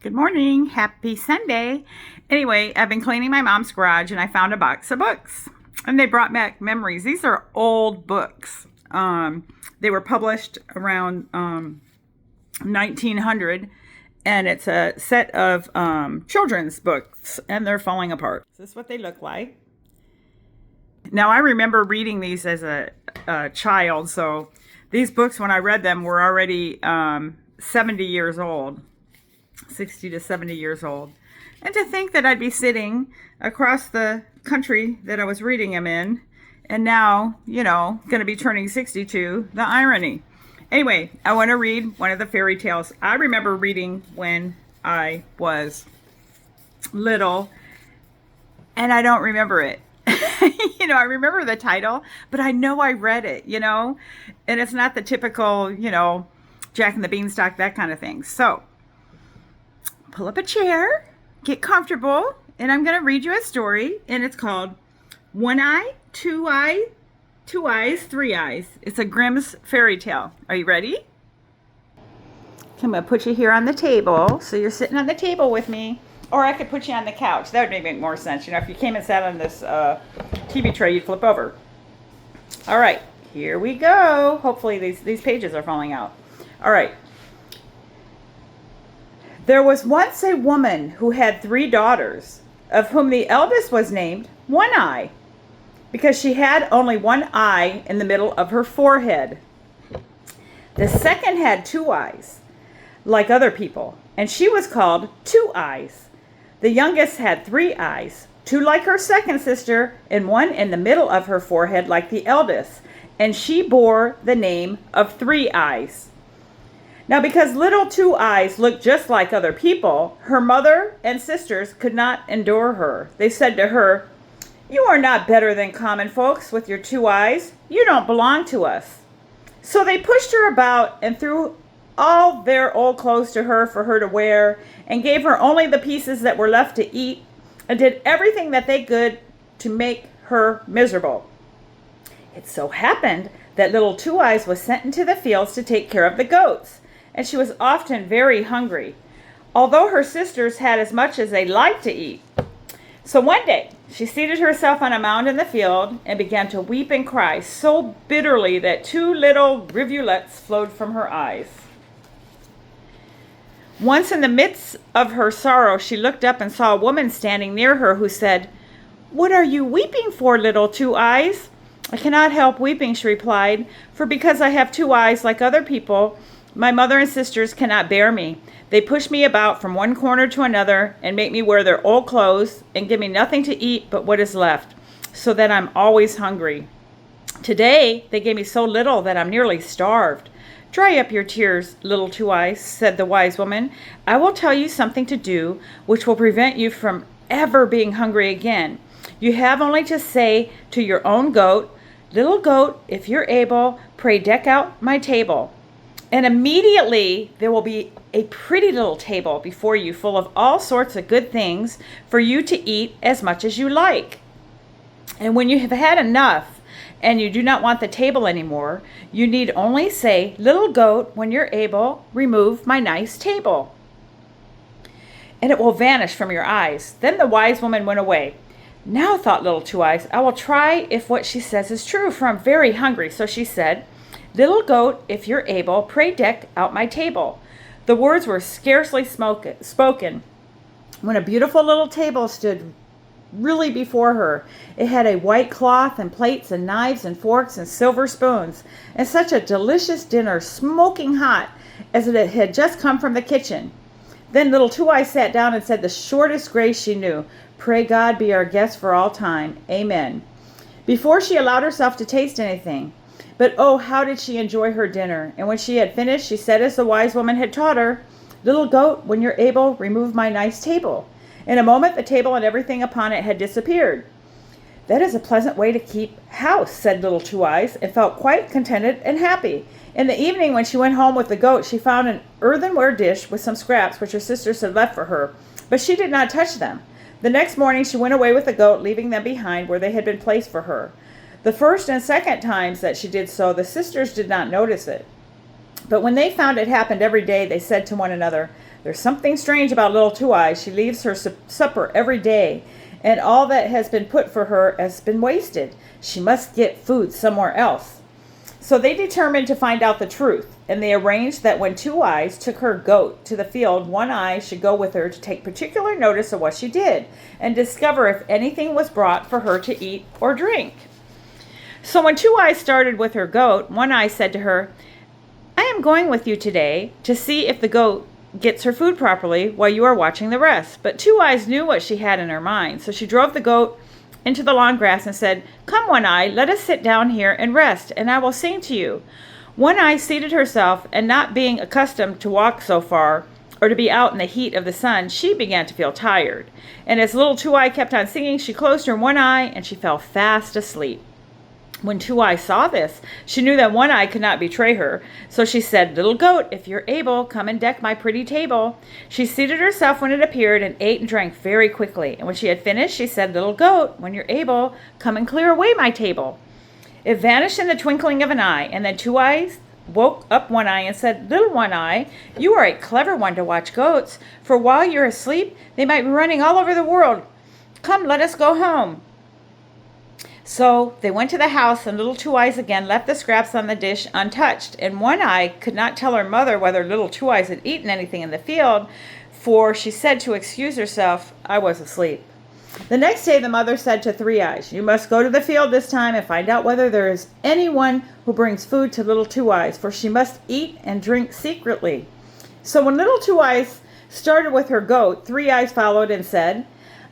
Good morning. Happy Sunday. Anyway, I've been cleaning my mom's garage and I found a box of books. And they brought back memories. These are old books. They were published around 1900, and it's a set of children's books, and they're falling apart. This is what they look like. Now, I remember reading these as a child, so these books, when I read them, were already 70 years old. 60 to 70 years old. And to think that I'd be sitting across the country that I was reading them in, and now, going to be turning 62, the irony. Anyway, I want to read one of the fairy tales I remember reading when I was little, and I don't remember it. I remember the title, but I know I read it, and it's not the typical, Jack and the Beanstalk, that kind of thing. So, pull up a chair, get comfortable, and I'm going to read you a story, and it's called One Eye, Two Eyes, Three Eyes. It's a Grimm's fairy tale. Are you ready? I'm going to put you here on the table, so you're sitting on the table with me, or I could put you on the couch. That would make more sense. If you came and sat on this TV tray, you'd flip over. All right, here we go. Hopefully these pages are falling out. All right. There was once a woman who had 3 daughters, of whom the eldest was named One Eye, because she had only one eye in the middle of her forehead. The second had 2 eyes, like other people, and she was called Two Eyes. The youngest had 3 eyes, 2 like her second sister, and 1 in the middle of her forehead like the eldest, and she bore the name of Three Eyes. Now, because little Two Eyes looked just like other people, her mother and sisters could not endure her. They said to her, "You are not better than common folks with your 2 eyes. You don't belong to us." So they pushed her about and threw all their old clothes to her for her to wear, and gave her only the pieces that were left to eat, and did everything that they could to make her miserable. It so happened that little Two Eyes was sent into the fields to take care of the goats, and she was often very hungry, although her sisters had as much as they liked to eat. So one day, she seated herself on a mound in the field and began to weep and cry so bitterly that 2 little rivulets flowed from her eyes. Once in the midst of her sorrow, she looked up and saw a woman standing near her who said, "What are you weeping for, little Two Eyes?" "I cannot help weeping," she replied, "for because I have 2 eyes like other people, my mother and sisters cannot bear me. They push me about from one corner to another and make me wear their old clothes and give me nothing to eat but what is left, so that I'm always hungry. Today they gave me so little that I'm nearly starved." "Dry up your tears, little Two Eyes," said the wise woman. "I will tell you something to do which will prevent you from ever being hungry again. You have only to say to your own goat, 'Little goat, if you're able, pray deck out my table.' And immediately there will be a pretty little table before you full of all sorts of good things for you to eat as much as you like. And when you have had enough and you do not want the table anymore, you need only say, 'Little goat, when you're able, remove my nice table,' and it will vanish from your eyes." Then the wise woman went away. "Now," thought little Two Eyes, "I will try if what she says is true, for I'm very hungry." So she said, "Little goat, if you're able, pray deck out my table." The words were scarcely spoken when a beautiful little table stood really before her. It had a white cloth and plates and knives and forks and silver spoons, and such a delicious dinner, smoking hot, as it had just come from the kitchen. Then little Two Eyes sat down and said the shortest grace she knew: "Pray God be our guest for all time. Amen," before she allowed herself to taste anything. But oh, how did she enjoy her dinner! And when she had finished, she said as the wise woman had taught her, "Little goat, when you're able, remove my nice table." In a moment, the table and everything upon it had disappeared. "That is a pleasant way to keep house," said little Two Eyes, and felt quite contented and happy. In the evening, when she went home with the goat, she found an earthenware dish with some scraps which her sisters had left for her, but she did not touch them. The next morning she went away with the goat, leaving them behind where they had been placed for her. The first and second times that she did so, the sisters did not notice it. But when they found it happened every day, they said to one another, There's something strange about little Two Eyes. She leaves her supper every day, and all that has been put for her has been wasted. She must get food somewhere else. So they determined to find out the truth, and they arranged that when Two Eyes took her goat to the field, One Eye should go with her to take particular notice of what she did and discover if anything was brought for her to eat or drink. So when Two Eyes started with her goat, One Eye said to her, I am going with you today to see if the goat gets her food properly while you are watching the rest. But Two Eyes knew what she had in her mind, so she drove the goat into the long grass and said, Come, One Eye, let us sit down here and rest, and I will sing to you. One Eye seated herself, and not being accustomed to walk so far, or to be out in the heat of the sun, she began to feel tired. And as little Two Eye kept on singing, she closed her one eye, and she fell fast asleep. When Two Eye saw this, she knew that One Eye could not betray her. So she said, Little goat, if you're able, come and deck my pretty table. She seated herself when it appeared and ate and drank very quickly. And when she had finished, she said, Little goat, when you're able, come and clear away my table. It vanished in the twinkling of an eye, and then Two Eyes woke up One Eye and said, Little One Eye, you are a clever one to watch goats, for while you're asleep, they might be running all over the world. Come, let us go home. So they went to the house, and little Two Eyes again left the scraps on the dish untouched. And One Eye could not tell her mother whether little Two Eyes had eaten anything in the field, for she said to excuse herself, I was asleep. The next day the mother said to Three Eyes, You must go to the field this time and find out whether there is anyone who brings food to little Two Eyes, for she must eat and drink secretly. So when little Two Eyes started with her goat, Three Eyes followed and said,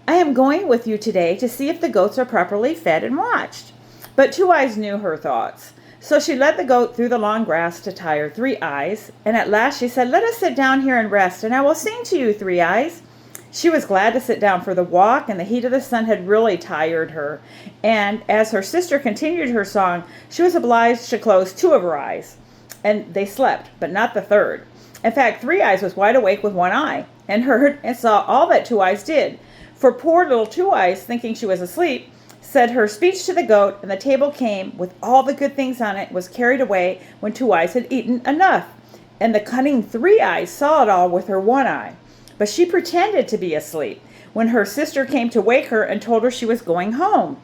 I am going with you today to see if the goats are properly fed and watched. But Two Eyes knew her thoughts. So she led the goat through the long grass to tire Three Eyes, and at last she said, Let us sit down here and rest, and I will sing to you, Three Eyes. She was glad to sit down, for the walk and the heat of the sun had really tired her, and as her sister continued her song, she was obliged to close two of her eyes, and they slept, but not the third. In fact, Three Eyes was wide awake with one eye, and heard and saw all that Two Eyes did. For poor little Two Eyes, thinking she was asleep, said her speech to the goat, and the table came with all the good things on it was carried away when Two Eyes had eaten enough. And the cunning Three Eyes saw it all with her one eye. But she pretended to be asleep when her sister came to wake her and told her she was going home.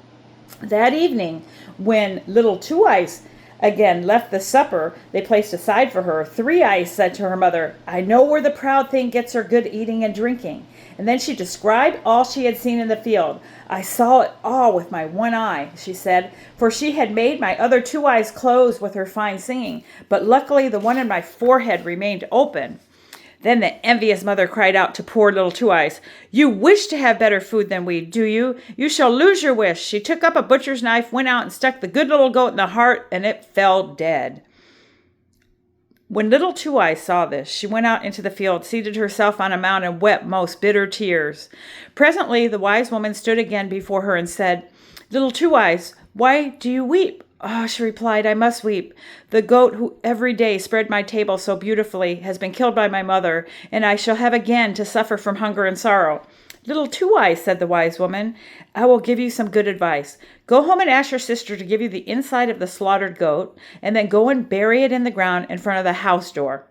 That evening, when little Two Eyes again left the supper they placed aside for her, Three Eyes said to her mother, I know where the proud thing gets her good eating and drinking. And then she described all she had seen in the field. I saw it all with my one eye, she said, for she had made my other two eyes close with her fine singing, but luckily the one in my forehead remained open. Then the envious mother cried out to poor little Two Eyes, You wish to have better food than we, do you? You shall lose your wish. She took up a butcher's knife, went out and stuck the good little goat in the heart, and it fell dead. When little Two Eyes saw this, she went out into the field, seated herself on a mound, and wept most bitter tears. Presently the wise woman stood again before her and said, Little Two Eyes, why do you weep? Oh, she replied, I must weep. The goat who every day spread my table so beautifully has been killed by my mother, and I shall have again to suffer from hunger and sorrow. Little Two Eyes, said the wise woman, I will give you some good advice. Go home and ask your sister to give you the inside of the slaughtered goat, and then go and bury it in the ground in front of the house door.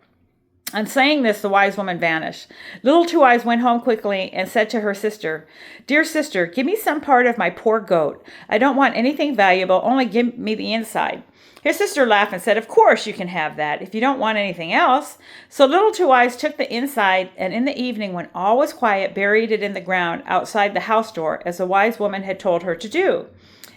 On saying this, the wise woman vanished. Little Two Eyes went home quickly and said to her sister, Dear sister, give me some part of my poor goat. I don't want anything valuable, only give me the inside. His sister laughed and said, Of course you can have that, if you don't want anything else. So little Two Eyes took the inside, and in the evening, when all was quiet, buried it in the ground outside the house door, as the wise woman had told her to do.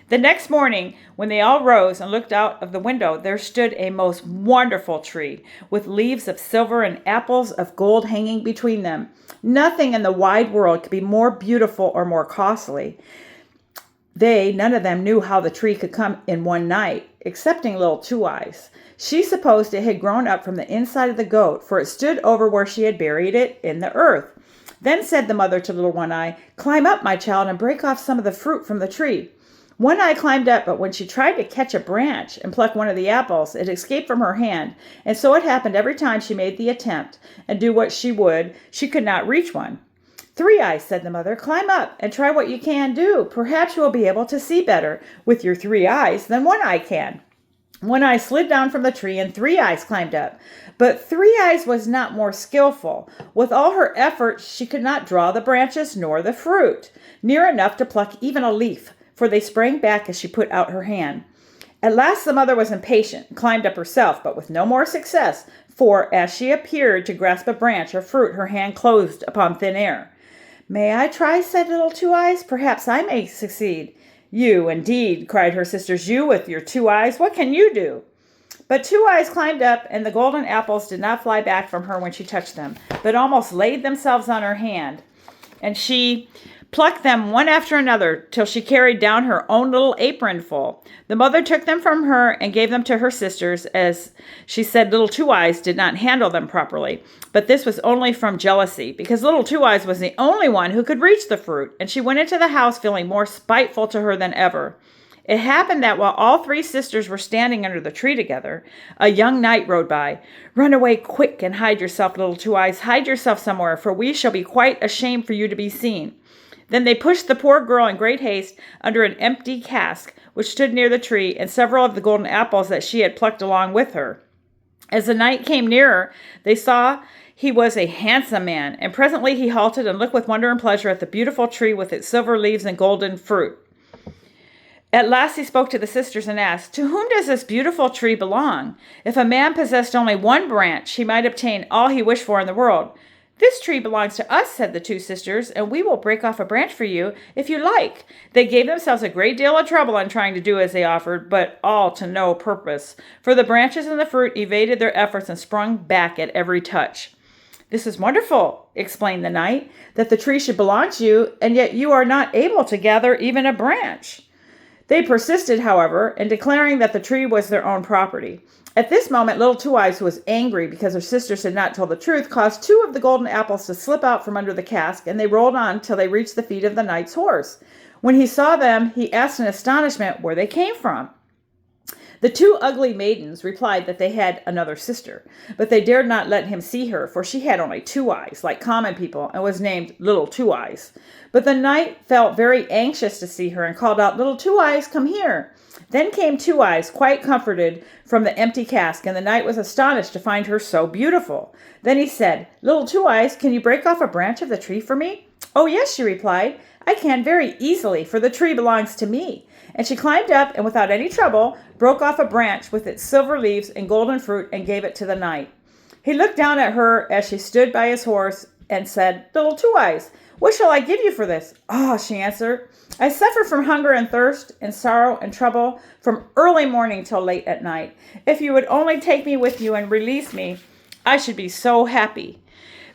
The next morning, when they all rose and looked out of the window, there stood a most wonderful tree, with leaves of silver and apples of gold hanging between them. Nothing in the wide world could be more beautiful or more costly. They, none of them, knew how the tree could come in one night, excepting little Two Eyes. She supposed it had grown up from the inside of the goat, for it stood over where she had buried it in the earth. Then said the mother to little One Eye, Climb up, my child, and break off some of the fruit from the tree. One Eye climbed up, but when she tried to catch a branch and pluck one of the apples, it escaped from her hand, and so it happened every time she made the attempt, and do what she would, she could not reach one. Three Eyes, said the mother, climb up and try what you can do. Perhaps you will be able to see better with your 3 eyes than One Eye can. One Eye slid down from the tree and Three Eyes climbed up. But Three Eyes was not more skillful. With all her efforts, she could not draw the branches nor the fruit near enough to pluck even a leaf, for they sprang back as she put out her hand. At last the mother was impatient, and climbed up herself, but with no more success, for as she appeared to grasp a branch or fruit, her hand closed upon thin air. "May I try?" said Little Two Eyes. "Perhaps I may succeed." "You, indeed," cried her sisters. "You with your 2 eyes, what can you do?" But Two Eyes climbed up, and the golden apples did not fly back from her when she touched them, but almost laid themselves on her hand. And she plucked them one after another till she carried down her own little apron full. The mother took them from her and gave them to her sisters, as she said Little Two Eyes did not handle them properly. But this was only from jealousy, because Little Two Eyes was the only one who could reach the fruit, and she went into the house feeling more spiteful to her than ever. It happened that while all 3 sisters were standing under the tree together, a young knight rode by. "Run away quick and hide yourself, Little Two Eyes. Hide yourself somewhere, for we shall be quite ashamed for you to be seen." Then they pushed the poor girl in great haste under an empty cask which stood near the tree, and several of the golden apples that she had plucked along with her. As the knight came nearer, they saw he was a handsome man, and presently he halted and looked with wonder and pleasure at the beautiful tree with its silver leaves and golden fruit. At last he spoke to the sisters and asked, "To whom does this beautiful tree belong? If a man possessed only one branch, he might obtain all he wished for in the world." "This tree belongs to us," said the 2 sisters, "and we will break off a branch for you if you like." They gave themselves a great deal of trouble in trying to do as they offered, but all to no purpose, for the branches and the fruit evaded their efforts and sprung back at every touch. "This is wonderful," explained the knight, "that the tree should belong to you, and yet you are not able to gather even a branch." They persisted, however, in declaring that the tree was their own property. At this moment, Little Two Eyes, who was angry because her sisters had not told the truth, caused 2 of the golden apples to slip out from under the cask, and they rolled on till they reached the feet of the knight's horse. When he saw them, he asked in astonishment where they came from. The 2 ugly maidens replied that they had another sister, but they dared not let him see her, for she had only 2 eyes, like common people, and was named Little Two Eyes. But the knight felt very anxious to see her, and called out, "Little Two Eyes, come here." Then came Two Eyes, quite comforted, from the empty cask, and the knight was astonished to find her so beautiful. Then he said, "Little Two Eyes, can you break off a branch of the tree for me?" "Oh, yes," she replied, "I can very easily, for the tree belongs to me." And she climbed up, and without any trouble, broke off a branch with its silver leaves and golden fruit, and gave it to the knight. He looked down at her as she stood by his horse, and said, "Little Two Eyes, what shall I give you for this?" "Oh," she answered, "I suffer from hunger and thirst, and sorrow and trouble, from early morning till late at night. If you would only take me with you and release me, I should be so happy."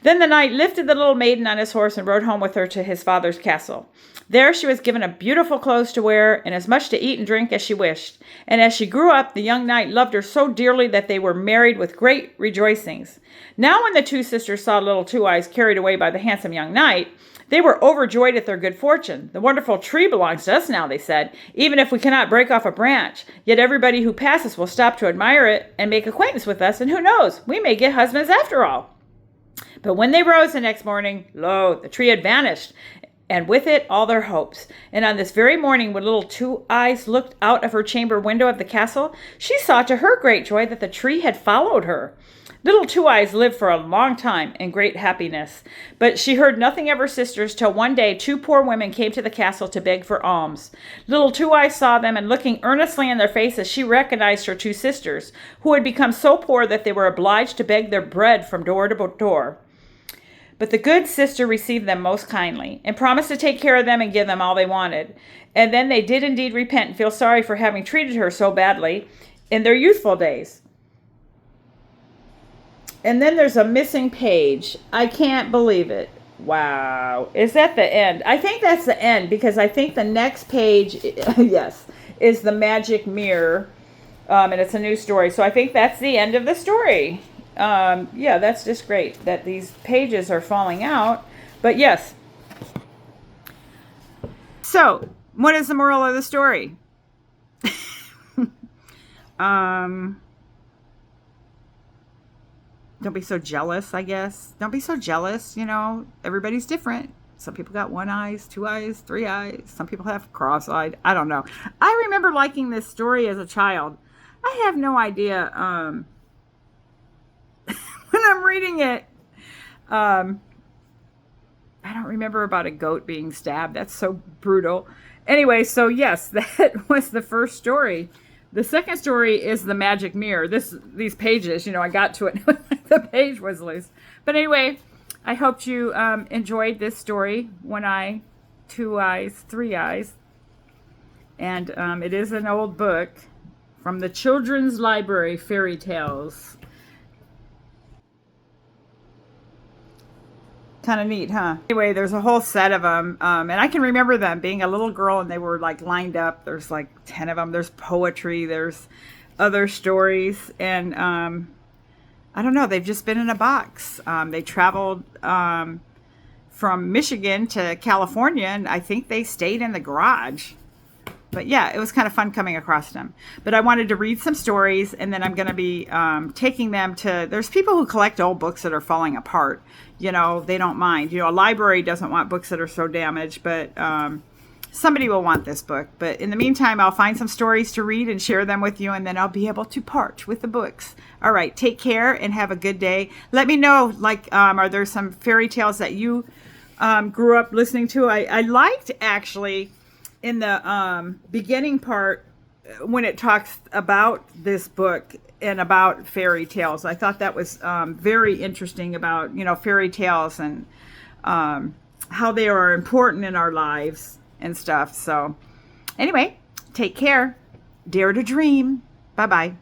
Then the knight lifted the little maiden on his horse and rode home with her to his father's castle. There she was given a beautiful clothes to wear, and as much to eat and drink as she wished. And as she grew up, the young knight loved her so dearly that they were married with great rejoicings. Now when the 2 sisters saw Little Two Eyes carried away by the handsome young knight, they were overjoyed at their good fortune. "The wonderful tree belongs to us now," they said, "even if we cannot break off a branch. Yet everybody who passes will stop to admire it and make acquaintance with us, and who knows, we may get husbands after all." But when they rose the next morning, lo, the tree had vanished, and with it all their hopes. And on this very morning, when Little Two Eyes looked out of her chamber window of the castle, she saw to her great joy that the tree had followed her. Little Two Eyes lived for a long time in great happiness, but she heard nothing of her sisters till one day 2 poor women came to the castle to beg for alms. Little Two Eyes saw them, and looking earnestly in their faces, she recognized her 2 sisters, who had become so poor that they were obliged to beg their bread from door to door. But the good sister received them most kindly, and promised to take care of them and give them all they wanted. And then they did indeed repent and feel sorry for having treated her so badly in their youthful days. And then there's a missing page. I can't believe it. Wow. Is that the end? I think that's the end, because I think the next page, yes, is the magic mirror. And it's a new story. So I think that's the end of the story. Yeah, that's just great that these pages are falling out. But yes. So, what is the moral of the story? Don't be so jealous, I guess. Don't be so jealous, everybody's different. Some people got 1 eye, 2 eyes, 3 eyes. Some people have cross-eyed. I don't know. I remember liking this story as a child. I have no idea. When I'm reading it, um, I don't remember about a goat being stabbed. That's so brutal. Anyway, so yes, that was the first story. The second story is the magic mirror. These pages, I got to it. The page was loose. But anyway, I hope you enjoyed this story. One eye, two eyes, three eyes. And it is an old book from the Children's Library, Fairy Tales. Kind of neat, huh? Anyway, there's a whole set of them, and I can remember them being a little girl, and they were like lined up. There's like 10 of them. There's poetry. There's other stories, and I don't know. They've just been in a box. They traveled from Michigan to California, and I think they stayed in the garage. But yeah, it was kind of fun coming across them. But I wanted to read some stories, and then I'm going to be taking them to, there's people who collect old books that are falling apart. They don't mind. A library doesn't want books that are so damaged, but somebody will want this book. But in the meantime, I'll find some stories to read and share them with you, and then I'll be able to part with the books. All right, take care and have a good day. Let me know, are there some fairy tales that you grew up listening to? I liked, actually, in the beginning part, when it talks about this book and about fairy tales. I thought that was very interesting about, fairy tales and how they are important in our lives and stuff. So anyway, take care. Dare to dream. Bye-bye.